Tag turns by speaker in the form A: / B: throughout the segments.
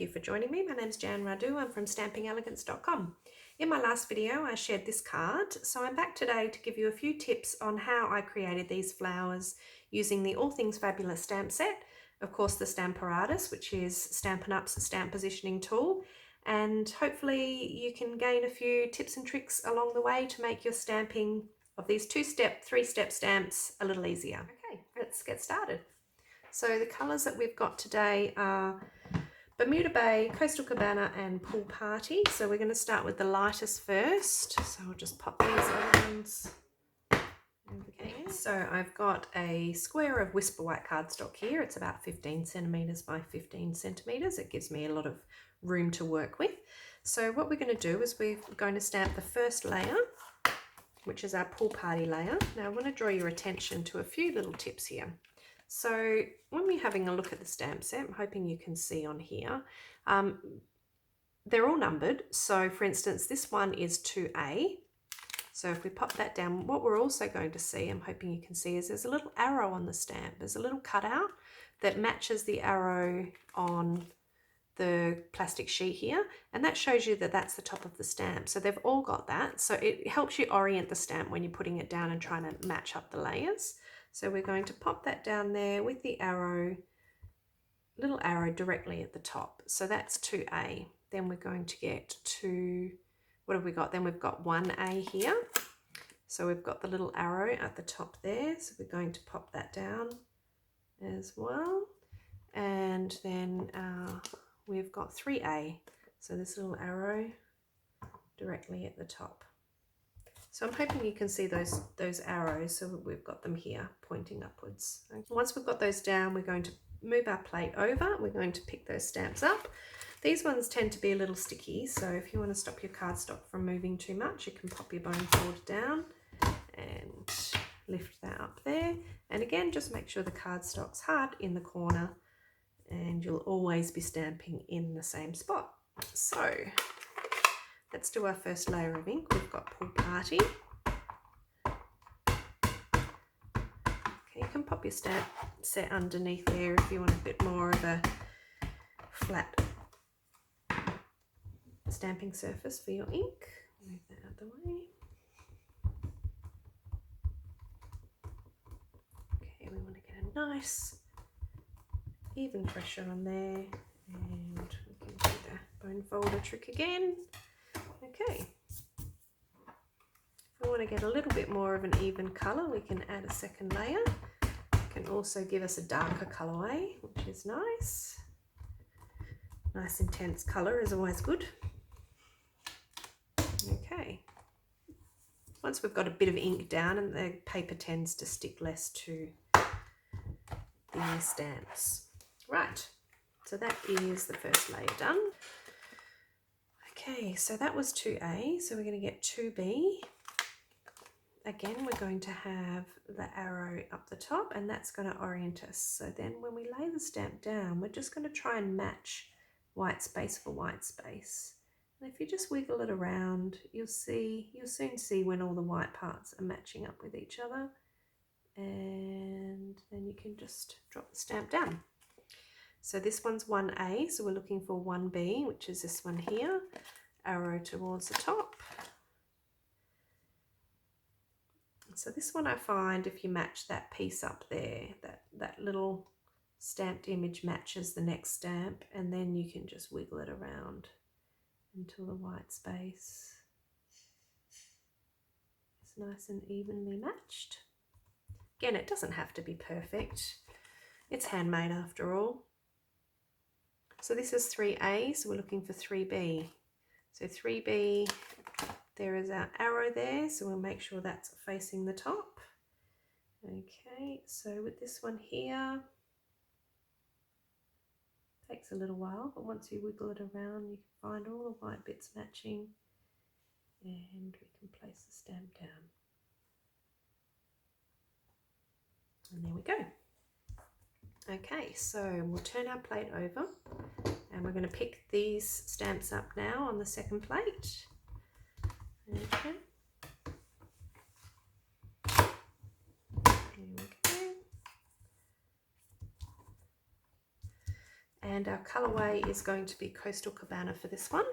A: you for joining me. My name's Jan Radu. I'm from stampingelegance.com. In my last video, I shared this card, so I'm back today to give you a few tips on how I created these flowers using the All Things Fabulous stamp set, of course the Stamparatus, which is Stampin' Up's stamp positioning tool, and hopefully you can gain a few tips and tricks along the way to make your stamping of these two-step, three-step stamps a little easier. Okay, let's get started. So the colours that we've got today are Bermuda Bay, Coastal Cabana and Pool Party. So we're going to start with the lightest first. So I'll just pop these other ones. Okay, so I've got a square of Whisper White cardstock here. It's about 15 centimetres by 15 centimetres. It gives me a lot of room to work with. So what we're going to do is we're going to stamp the first layer, which is our Pool Party layer. Now I want to draw your attention to a few little tips here. So when we're having a look at the stamp set, I'm hoping you can see on here, they're all numbered. So for instance, this one is 2A. So if we pop that down, what we're also going to see, I'm hoping you can see, is there's a little arrow on the stamp. There's a little cutout that matches the arrow on the plastic sheet here, and that shows you that that's the top of the stamp. So they've all got that. So it helps you orient the stamp when you're putting it down and trying to match up the layers. So we're going to pop that down there with the arrow, little arrow directly at the top. So that's 2A. Then we're going to get to, what have we got? Then we've got 1A here. So we've got the little arrow at the top there. So we're going to pop that down as well. And then we've got 3A. So this little arrow directly at the top. So I'm hoping you can see those arrows. So we've got them here pointing upwards. Once we've got those down, we're going to move our plate over. We're going to pick those stamps up. These ones tend to be a little sticky, so if you want to stop your cardstock from moving too much, you can pop your bone folder down and lift that up there. And again, just make sure the cardstock's hard in the corner, and you'll always be stamping in the same spot. So let's do our first layer of ink. We've got Pool Party. Okay, you can pop your stamp set underneath there if you want a bit more of a flat stamping surface for your ink. Move that out of the way. Okay, we want to get a nice even pressure on there, and we can do the bone folder trick again. Okay, if we want to get a little bit more of an even colour, we can add a second layer. It can also give us a darker colourway, which is nice. Nice intense colour is always good. Okay, once we've got a bit of ink down, and the paper tends to stick less to the stamps. Right, so that is the first layer done. Okay, so that was 2A, so we're going to get 2B. Again, we're going to have the arrow up the top, and that's going to orient us. So then when we lay the stamp down, we're just going to try and match white space for white space. And if you just wiggle it around, you'll soon see when all the white parts are matching up with each other. And then you can just drop the stamp down. So this one's 1A, so we're looking for 1B, which is this one here. Arrow towards the top. So this one I find, if you match that piece up there, that little stamped image matches the next stamp, and then you can just wiggle it around until the white space is nice and evenly matched. Again, it doesn't have to be perfect. It's handmade after all. So this is 3A, so we're looking for 3B. So 3B, there is our arrow there, so we'll make sure that's facing the top. Okay, so with this one here, takes a little while, but once you wiggle it around, you can find all the white bits matching, and we can place the stamp down. And there we go. Okay, so we'll turn our plate over, and we're going to pick these stamps up now on the second plate. Okay. There we go. And our colorway is going to be Coastal Cabana for this one.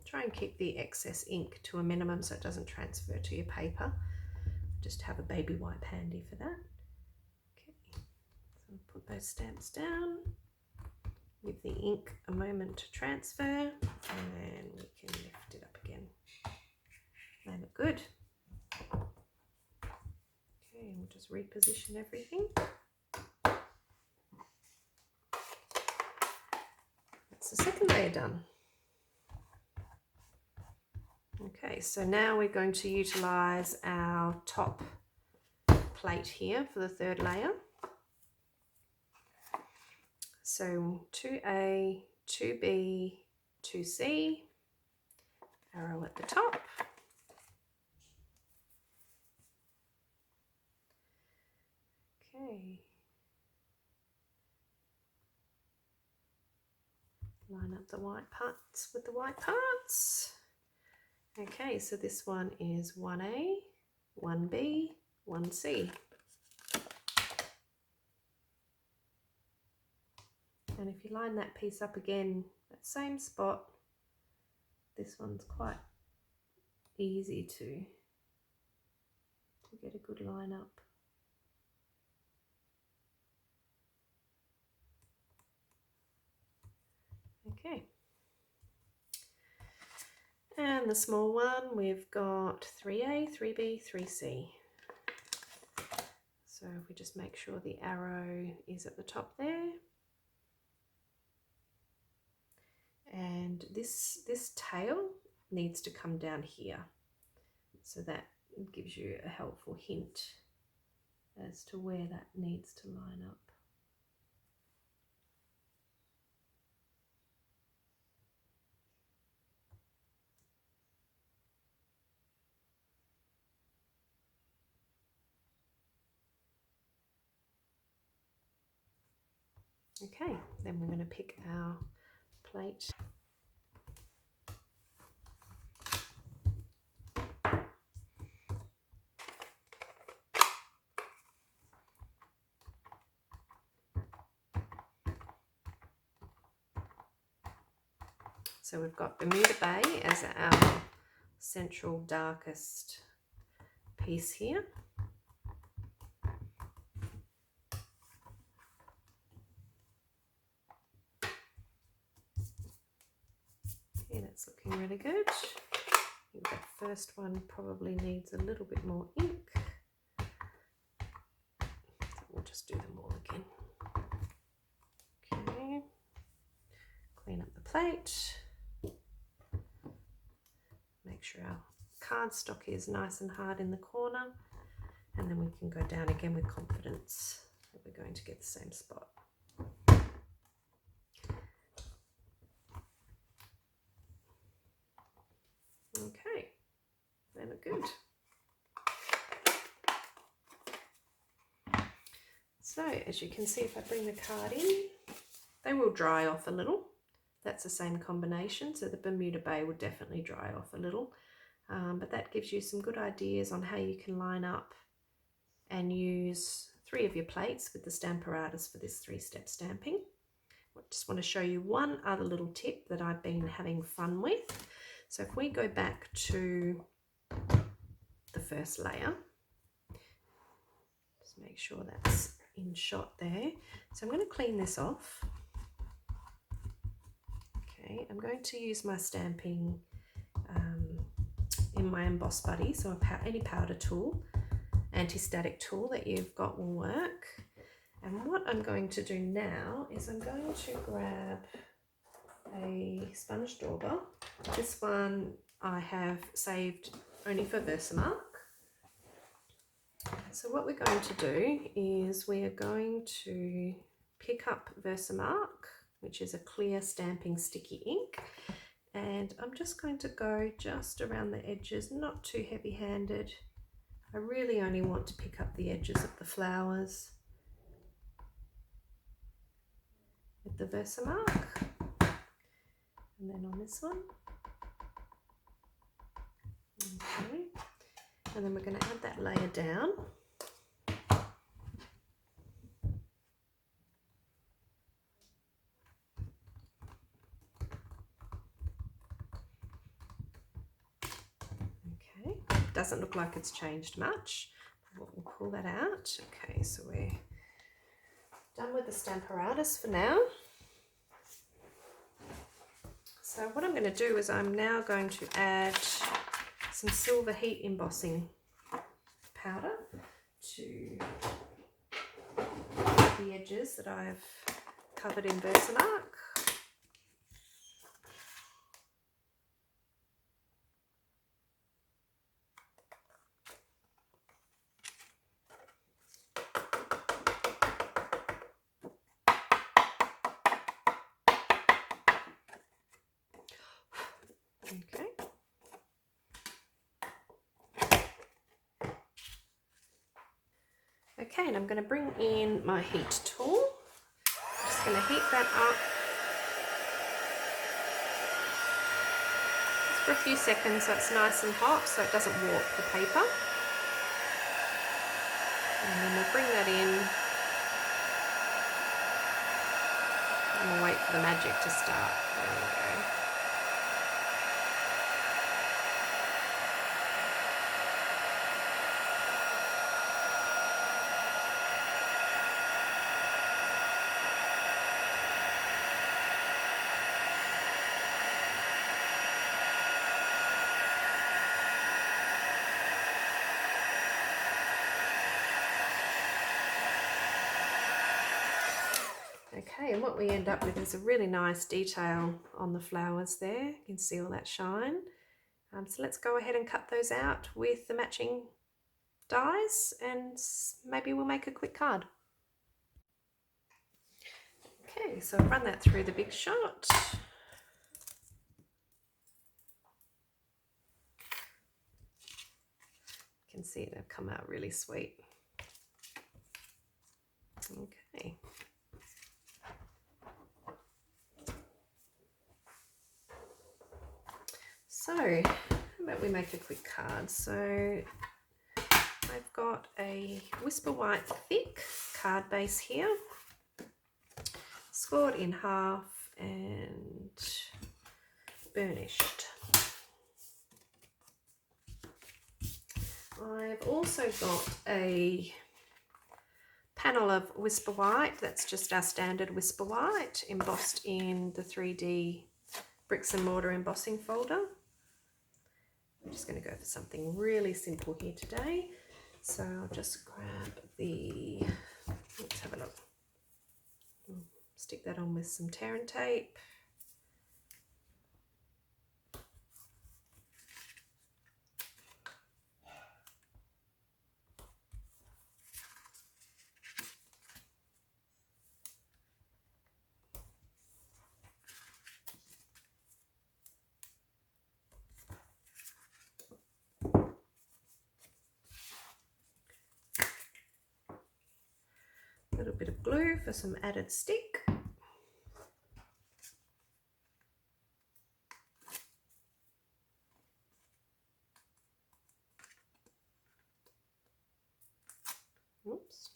A: Try and keep the excess ink to a minimum so it doesn't transfer to your paper. Just have a baby wipe handy for that. Okay, so put those stamps down, give the ink a moment to transfer, and then we can lift it up again. They look good. Okay, and we'll just reposition everything. That's the second layer done. Okay, so now we're going to utilize our top plate here for the third layer. So 2A, 2B, 2C, arrow at the top. Okay. Line up the white parts with the white parts. Okay, so this one is 1A, 1B, 1C. And if you line that piece up again, that same spot, this one's quite easy to get a good line up. Okay. And the small one, we've got 3A, 3B, 3C. So if we just make sure the arrow is at the top there. And this tail needs to come down here. So that gives you a helpful hint as to where that needs to line up. Okay, then we're going to pick our plate. So we've got Bermuda Bay as our central darkest piece here. Okay, that's looking really good. I think that first one probably needs a little bit more ink. So we'll just do them all again. Okay, clean up the plate. Make sure our cardstock is nice and hard in the corner, and then we can go down again with confidence that we're going to get the same spot. Okay, they look good. So as you can see, if I bring the card in, they will dry off a little. That's the same combination, so the Bermuda Bay will definitely dry off a little. But that gives you some good ideas on how you can line up and use 3 of your plates with the Stamparatus for this 3-step stamping. I just want to show you one other little tip that I've been having fun with. So if we go back to the first layer, just make sure that's in shot there. So I'm going to clean this off. Okay, I'm going to use my stamping in my Emboss Buddy, so any powder tool, anti-static tool that you've got will work. And what I'm going to do now is I'm going to grab a sponge dauber. This one I have saved only for Versamark. So what we're going to do is we are going to pick up Versamark, which is a clear stamping sticky ink, and I'm just going to go just around the edges, not too heavy-handed. I really only want to pick up the edges of the flowers. the Versamark. And then on this one. Okay. And then we're going to add that layer down. Okay, doesn't look like it's changed much. We'll pull that out. Okay, so we're done with the Stamparatus for now. So what I'm going to do is I'm now going to add some silver heat embossing powder to the edges that I've covered in Versamark. Okay. Okay, and I'm going to bring in my heat tool. I'm just going to heat that up just for a few seconds so it's nice and hot so it doesn't warp the paper. And then we'll bring that in and we'll wait for the magic to start. There we go. Okay, and what we end up with is a really nice detail on the flowers there. You can see all that shine. So let's go ahead and cut those out with the matching dies and maybe we'll make a quick card. Okay, so I've run that through the Big Shot. You can see they've come out really sweet. Okay. So, how about we make a quick card? So, I've got a Whisper White thick card base here, scored in half and burnished. I've also got a panel of Whisper White, that's just our standard Whisper White, embossed in the 3D bricks and mortar embossing folder. I'm just going to go for something really simple here today. So I'll just grab the, let's have a look. Stick that on with some tear and tape. A little bit of glue for some added stick. Oops.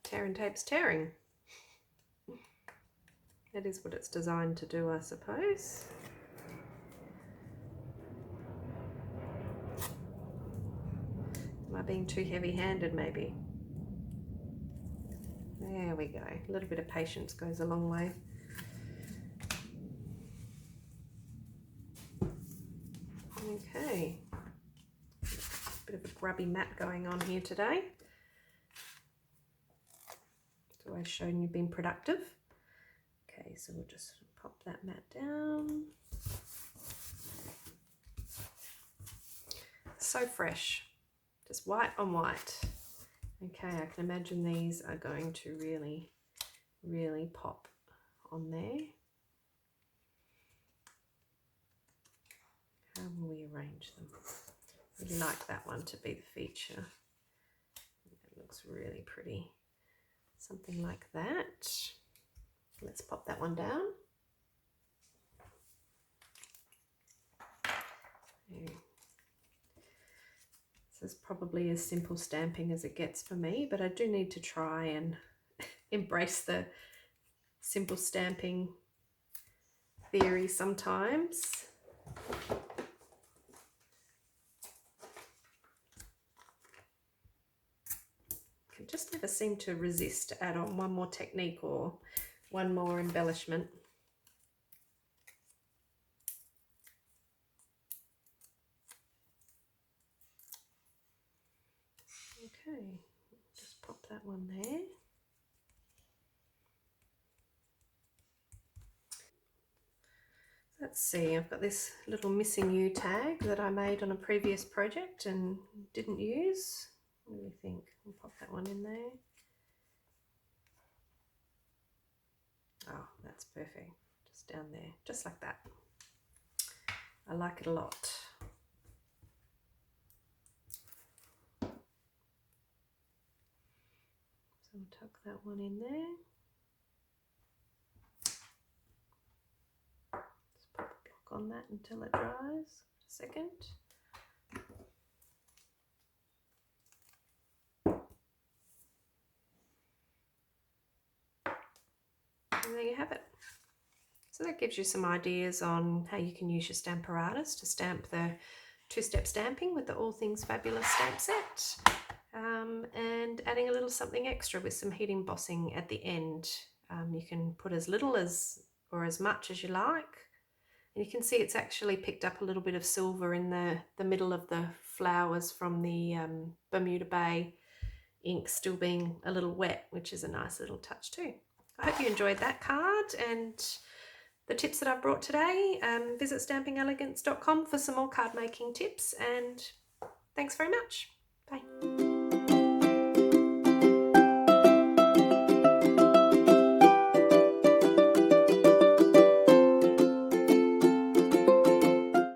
A: Tear and tape's tearing. That is what it's designed to do, I suppose. Am I being too heavy-handed maybe? There we go. A little bit of patience goes a long way. Okay. Bit of a grubby mat going on here today. It's always shown you've been productive. Okay, so we'll just pop that mat down. So fresh. Just white on white. Okay, I can imagine these are going to really, really pop on there. How will we arrange them? I'd like that one to be the feature. It looks really pretty. Something like that. Let's pop that one down. This is probably as simple stamping as it gets for me, but I do need to try and embrace the simple stamping theory sometimes. I just never seem to resist to add on one more technique or one more embellishment. Okay, just pop that one there. Let's see, I've got this little missing you tag that I made on a previous project and didn't use. What do you think? I'll pop that one in there. Oh, that's perfect. Just down there, just like that. I like it a lot. So I'll tuck that one in there. Just pop a block on that until it dries. A second. And there you have it. So that gives you some ideas on how you can use your Stamparatus to stamp the two-step stamping with the All Things Fabulous Stampset, and adding a little something extra with some heat embossing at the end. You can put as little as or as much as you like. And you can see it's actually picked up a little bit of silver in the middle of the flowers from the Bermuda Bay ink still being a little wet, which is a nice little touch too. I hope you enjoyed that card and the tips that I've brought today. Visit stampingelegance.com for some more card making tips, and thanks very much.